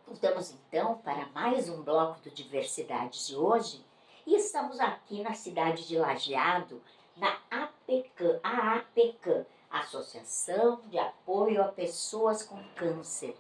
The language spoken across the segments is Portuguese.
Voltamos então para mais um bloco do Diversidade de hoje e estamos aqui na cidade de Lajeado, na APCAM, a APCAM, Associação de Apoio a Pessoas com Câncer,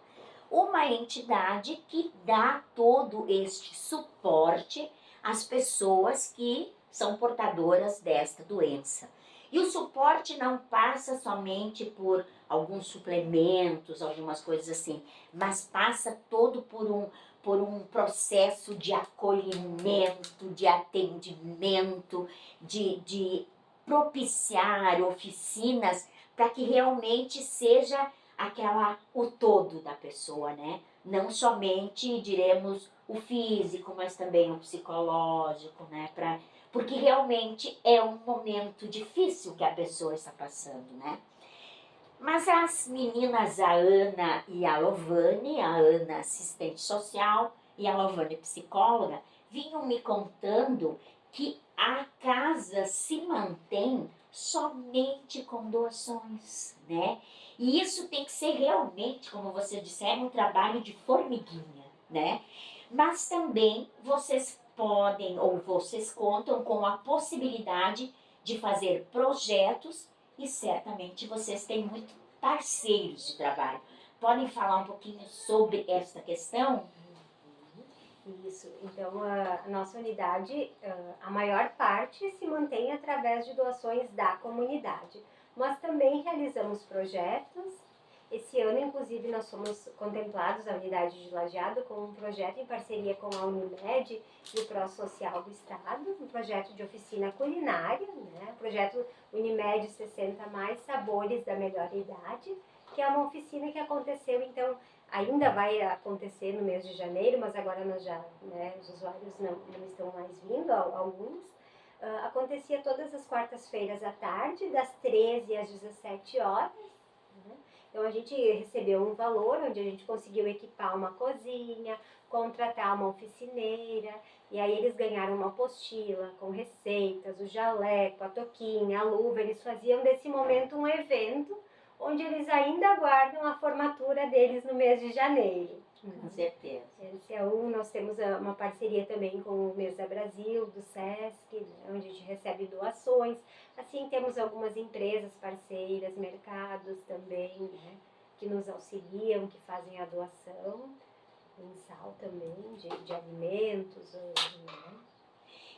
uma entidade que dá todo este suporte às pessoas que são portadoras desta doença. E o suporte não passa somente por alguns suplementos, algumas coisas assim, mas passa todo por um processo de acolhimento, de atendimento, de propiciar oficinas para que realmente seja o todo da pessoa, né? Não somente, diremos, o físico, mas também o psicológico, né? Porque realmente é um momento difícil que a pessoa está passando, né? Mas as meninas, a Ana e a Lovane, a Ana assistente social e a Lovane psicóloga, vinham me contando que a casa se mantém somente com doações, né? E isso tem que ser realmente, como vocês disseram, um trabalho de formiguinha, né? Mas também vocês podem ou vocês contam com a possibilidade de fazer projetos e certamente vocês têm muitos parceiros de trabalho. Podem falar um pouquinho sobre esta questão? Isso, então a nossa unidade, a maior parte se mantém através de doações da comunidade, mas também realizamos projetos. Esse ano, inclusive, nós fomos contemplados, a unidade de Lajeado, com um projeto em parceria com a Unimed e o Pró-Social do Estado, um projeto de oficina culinária, né? O projeto Unimed 60 Mais Sabores da Melhor Idade, que é uma oficina que aconteceu, então, ainda vai acontecer no mês de janeiro, mas agora nós já, né, os usuários não estão mais vindo, alguns. Acontecia todas as quartas-feiras à tarde, das 13 às 17 horas. Né? Então a gente recebeu um valor onde a gente conseguiu equipar uma cozinha, contratar uma oficineira, e aí eles ganharam uma apostila com receitas, o jaleco, a touquinha, a luva. Eles faziam desse momento um evento onde eles ainda aguardam a formatura deles no mês de janeiro. Com certeza. Então, nós temos uma parceria também com o Mesa Brasil, do SESC, né, onde a gente recebe doações. Assim, temos algumas empresas parceiras, mercados também, né, que nos auxiliam, que fazem a doação mensal também, de alimentos.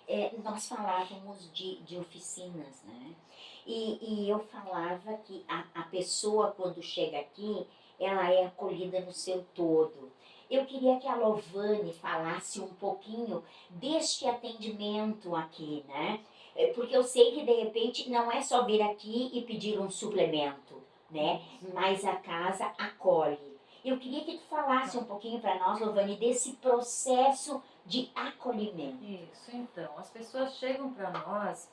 Né. Nós falávamos de oficinas, né? E eu falava que a pessoa, quando chega aqui, ela é acolhida no seu todo. Eu queria que a Lovane falasse um pouquinho deste atendimento aqui, né? Porque eu sei que, de repente, não é só vir aqui e pedir um suplemento, né? Mas a casa acolhe. Eu queria que tu falasse um pouquinho para nós, Lovane, desse processo de acolhimento. Isso, então, as pessoas chegam para nós,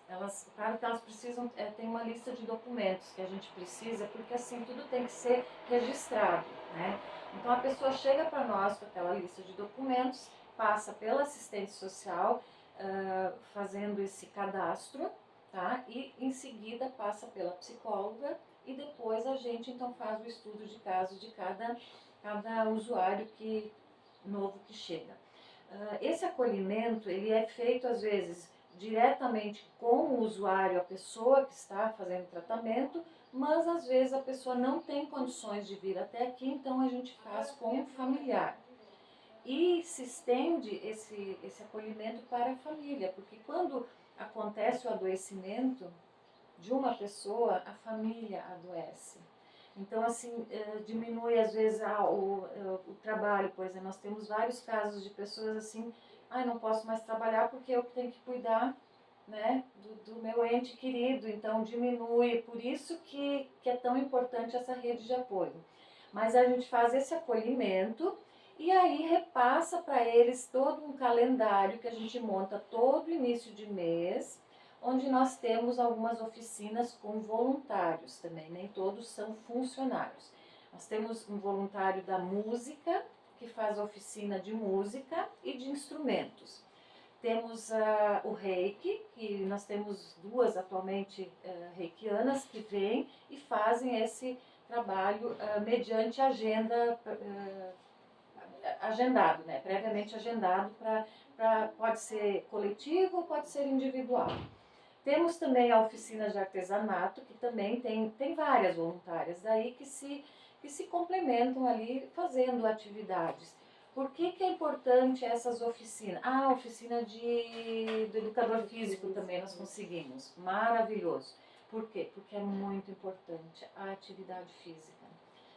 claro que elas precisam, tem uma lista de documentos que a gente precisa, porque assim, tudo tem que ser registrado, né? Então a pessoa chega para nós com aquela lista de documentos, passa pela assistente social, fazendo esse cadastro, tá? E em seguida passa pela psicóloga e depois a gente então faz o estudo de caso de cada usuário novo que chega. Esse acolhimento, ele é feito às vezes diretamente com o usuário, a pessoa que está fazendo tratamento, mas às vezes a pessoa não tem condições de vir até aqui, então a gente faz com um familiar. E se estende esse acolhimento para a família, porque quando acontece o adoecimento de uma pessoa, a família adoece. Então, assim, diminui às vezes o trabalho, por exemplo, nós temos vários casos de pessoas assim, não posso mais trabalhar porque eu tenho que cuidar, né, do meu ente querido, então diminui, por isso que é tão importante essa rede de apoio. Mas a gente faz esse acolhimento e aí repassa para eles todo um calendário que a gente monta todo início de mês, onde nós temos algumas oficinas com voluntários também, nem todos são funcionários. Nós temos um voluntário da música, que faz oficina de música e de instrumentos. Temos o reiki, que nós temos duas atualmente reikianas que vêm e fazem esse trabalho mediante agenda agendado, né? Previamente agendado pode ser coletivo ou pode ser individual. Temos também a oficina de artesanato, que também tem várias voluntárias daí que se complementam ali fazendo atividades. Por que é importante essas oficinas? A oficina do educador físico também nós conseguimos. Maravilhoso. Por quê? Porque é muito importante a atividade física.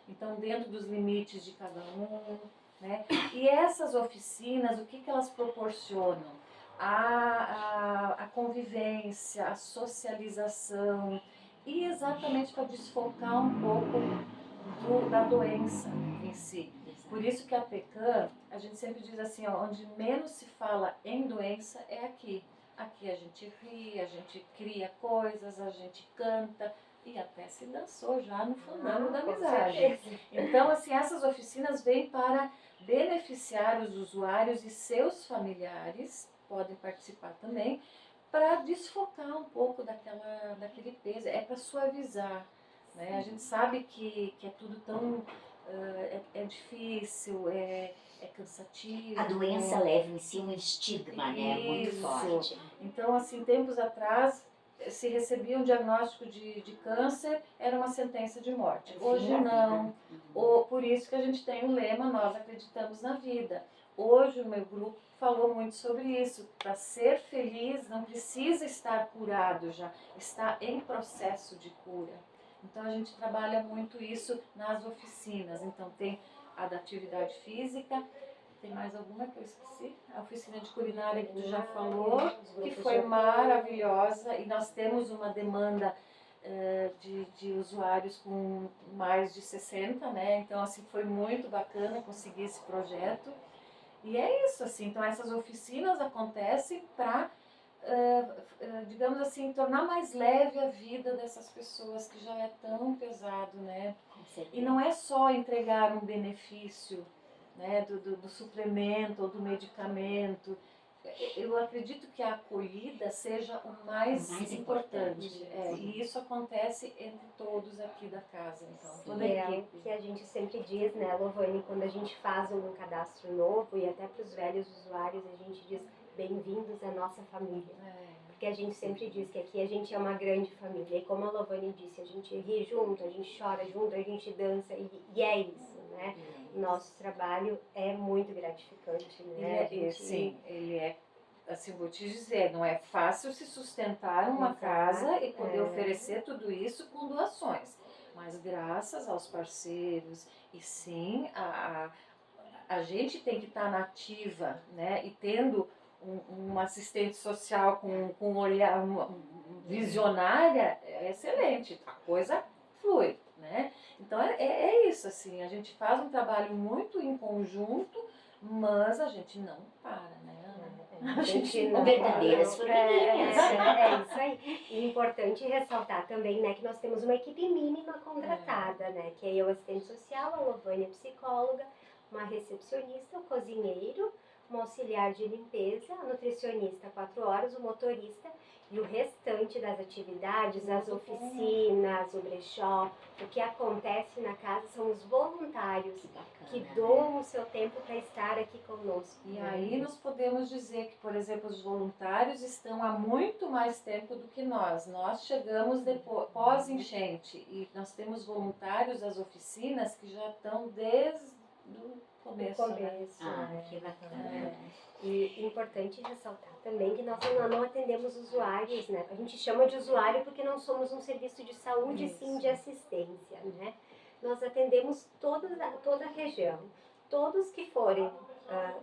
Então, dentro dos limites de cada um, né? E essas oficinas, o que elas proporcionam? A convivência, a socialização, e exatamente para desfocar um pouco da doença em si. Por isso que a PECAM, a gente sempre diz assim, ó, onde menos se fala em doença é aqui. Aqui a gente ri, a gente cria coisas, a gente canta e até se dançou já no fandango da amizade. Então, assim, essas oficinas vêm para beneficiar os usuários e seus familiares, podem participar também, para desfocar um pouco daquele peso, é para suavizar. Né? A gente sabe que é tudo tão é difícil, é cansativo. A doença leva em si um estigma, né, muito forte. Então, assim, tempos atrás, se recebia um diagnóstico de câncer, era uma sentença de morte. Hoje não. Por isso que a gente tem o lema, nós acreditamos na vida. Hoje o meu grupo falou muito sobre isso. Para ser feliz não precisa estar curado já, está em processo de cura. Então a gente trabalha muito isso nas oficinas. Então tem a da atividade física, tem mais alguma que eu esqueci? A oficina de culinária que tu já falou, que foi maravilhosa, e nós temos uma demanda de usuários com mais de 60, né? Então assim foi muito bacana conseguir esse projeto. E é isso, assim, então essas oficinas acontecem para, digamos assim, tornar mais leve a vida dessas pessoas que já é tão pesado, né? E não é só entregar um benefício, né, do suplemento ou do medicamento. Eu acredito que a acolhida seja o mais importante. E isso acontece entre todos aqui da casa. Então, toda a é equipe. o que a gente sempre diz, né, Lovane, quando a gente faz um cadastro novo e até para os velhos usuários, a gente diz bem-vindos à nossa família. Porque a gente sempre diz que aqui a gente é uma grande família. E como a Lovane disse, a gente ri junto, a gente chora junto, a gente dança, e é isso, né? Nosso trabalho é muito gratificante, né? Sim, ele é, assim, vou te dizer, não é fácil se sustentar uma casa e poder oferecer tudo isso com doações. Mas graças aos parceiros, e sim, a gente tem que estar nativa, né? E tendo um assistente social com um olhar visionária, é excelente, a coisa flui, né? Então é isso, assim, a gente faz um trabalho muito em conjunto, mas a gente não para, né? A gente não verdadeiras formiguinhas. É isso aí. E é importante ressaltar também, né, que nós temos uma equipe mínima contratada, né? Que é eu, assistente social, a Lovânia, psicóloga, uma recepcionista, um cozinheiro, um auxiliar de limpeza, a nutricionista 4 horas, o motorista e o restante das atividades, as oficinas, o brechó, o que acontece na casa são os voluntários que doam o seu tempo para estar aqui conosco. E aí nós podemos dizer que, por exemplo, os voluntários estão há muito mais tempo do que nós. Nós chegamos depois, pós-enchente, e nós temos voluntários das oficinas que já estão desde o começo. Né? Que bacana. E é importante ressaltar também que nós não atendemos usuários, né? A gente chama de usuário porque não somos um serviço de saúde, sim de assistência, né? Nós atendemos toda a região. Todos que forem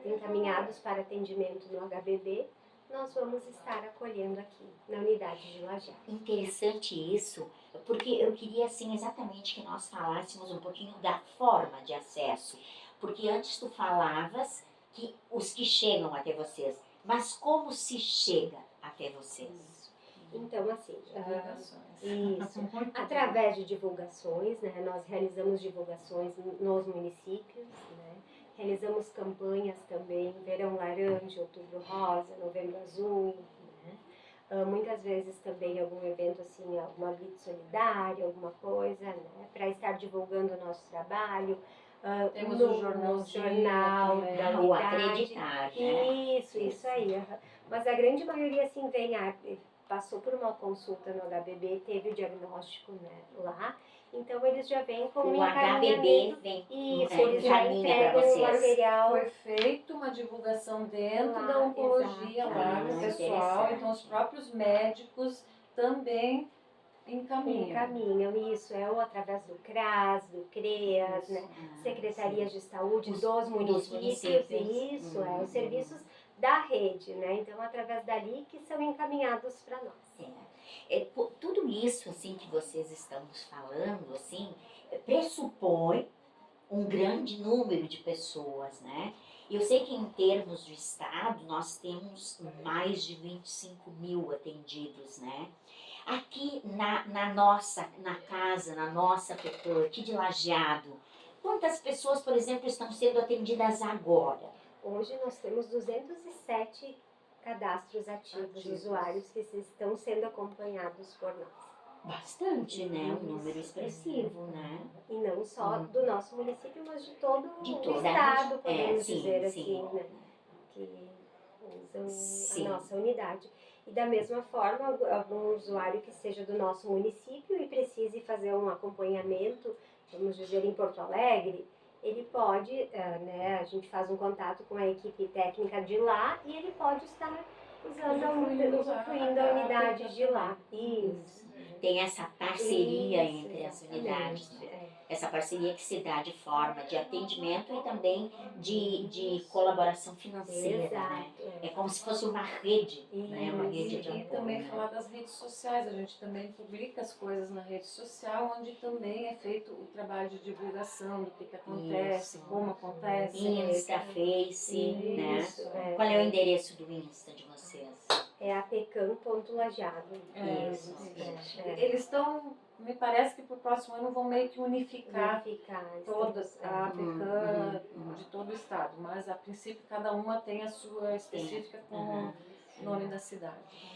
encaminhados para atendimento no HBB, nós vamos estar acolhendo aqui na unidade de Lajeado. Interessante isso, porque eu queria assim exatamente que nós falássemos um pouquinho da forma de acesso, porque antes tu falavas que os que chegam até vocês, mas como se chega até vocês? Então, assim, Isso. Através de divulgações, né? Nós realizamos divulgações nos municípios, né? Realizamos campanhas também, Verão Laranja, Outubro Rosa, Novembro Azul, né? Muitas vezes também algum evento assim, alguma blitz solidária, alguma coisa, né? Para estar divulgando o nosso trabalho. Temos no, o jornalzinho no jornal também. da O unidade. acreditar, né? Isso aí. Mas a grande maioria, assim, passou por uma consulta no HBB, teve o diagnóstico, né, lá. Então, eles já vêm com um O HBB encaminhamento. vem, Isso, eles já encaminha para entregam o vocês. material. Foi feita uma divulgação dentro Lá, da oncologia exato. lá com o pessoal, então os Interessante. próprios médicos também Encaminham, isso, ou através do CRAS, do CREAS, né? Secretarias de Saúde dos municípios, isso, os serviços da rede, né? Então, através dali que são encaminhados para nós. Tudo isso assim que vocês estão nos falando, assim, pressupõe um grande número de pessoas, né? Eu sei que em termos de estado nós temos mais de 25 mil atendidos, né? Aqui na casa, na nossa PECAM, aqui de Lajeado, quantas pessoas, por exemplo, estão sendo atendidas agora? Hoje nós temos 207 cadastros ativos, usuários que estão sendo acompanhados por nós. Bastante, né? Um número expressivo, né? E não só do nosso município, mas de todo De o toda estado, a podemos sim, dizer sim. assim, né? Que usam Sim. a nossa unidade. E da mesma forma, algum usuário que seja do nosso município e precise fazer um acompanhamento, vamos dizer, em Porto Alegre, ele pode, né, a gente faz um contato com a equipe técnica de lá e ele pode estar usufruindo a unidade de lá. Isso. Tem essa parceria Isso, entre as exatamente. unidades, né? Essa parceria que se dá de forma de atendimento e também de colaboração financeira, né? É como se fosse uma rede, né? Uma rede de E apoio. também né? falar das redes sociais, a gente também publica as coisas na rede social, onde também é feito o trabalho de divulgação do que acontece, Isso. como acontece. Insta, Face, né? Isso, Qual é o endereço do Insta de vocês? É apecam.lajeado. Isso. Eles estão, me parece que para o próximo ano vão meio que unificar todas a APECAM de todo o estado, mas a princípio cada uma tem a sua específica com o nome da cidade.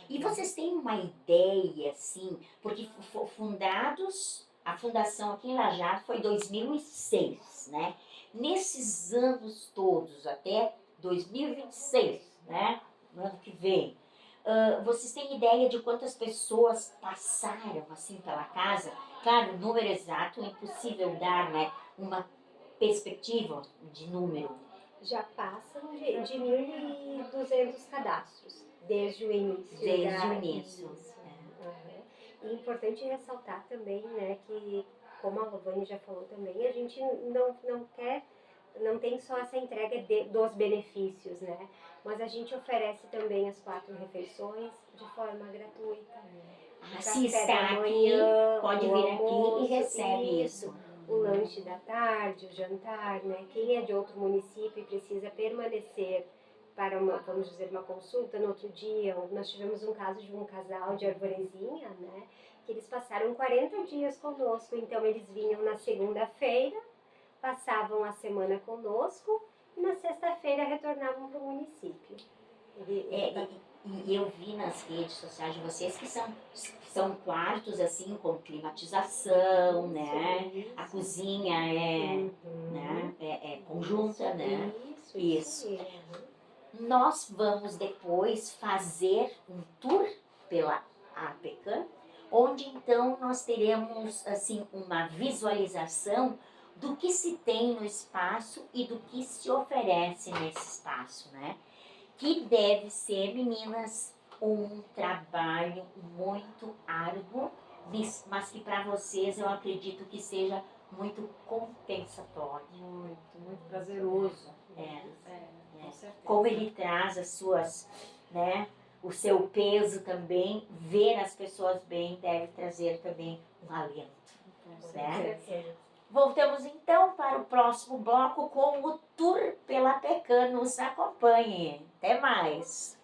E vocês têm uma ideia, assim, porque a fundação aqui em Lajeado foi em 2006, né? Nesses anos todos, até 2026, né? No ano que vem, vocês têm ideia de quantas pessoas passaram, assim, pela casa? Claro, o número exato é impossível dar, né? Uma perspectiva de número. Já passam de 1.200 cadastros, desde o início. Desde o início. E é importante ressaltar também, né, que, como a Lovane já falou também, a gente não tem só essa entrega dos benefícios, né? Mas a gente oferece também as 4 refeições de forma gratuita. Se está aqui, pode vir aqui e recebe isso. O lanche da tarde, o jantar, né? Quem é de outro município e precisa permanecer para vamos dizer, uma consulta no outro dia. Nós tivemos um caso de um casal de Arvorezinha, né? Que eles passaram 40 dias conosco, então eles vinham na segunda-feira, passavam a semana conosco e na sexta-feira retornavam para o município. E eu vi nas redes sociais de vocês que são quartos assim com climatização, né? A cozinha né? é conjunta, né? Isso. Nós vamos depois fazer um tour pela APECAM, onde então nós teremos assim uma visualização do que se tem no espaço e do que se oferece nesse espaço, né? Que deve ser, meninas, um trabalho muito árduo, mas que para vocês eu acredito que seja muito compensatório. Muito prazeroso. Com certeza. Como ele traz as suas, né, o seu peso também, ver as pessoas bem deve trazer também um alento. Né? Voltamos então para o próximo bloco com o tour pela APECAM. Nos acompanhe. Até mais!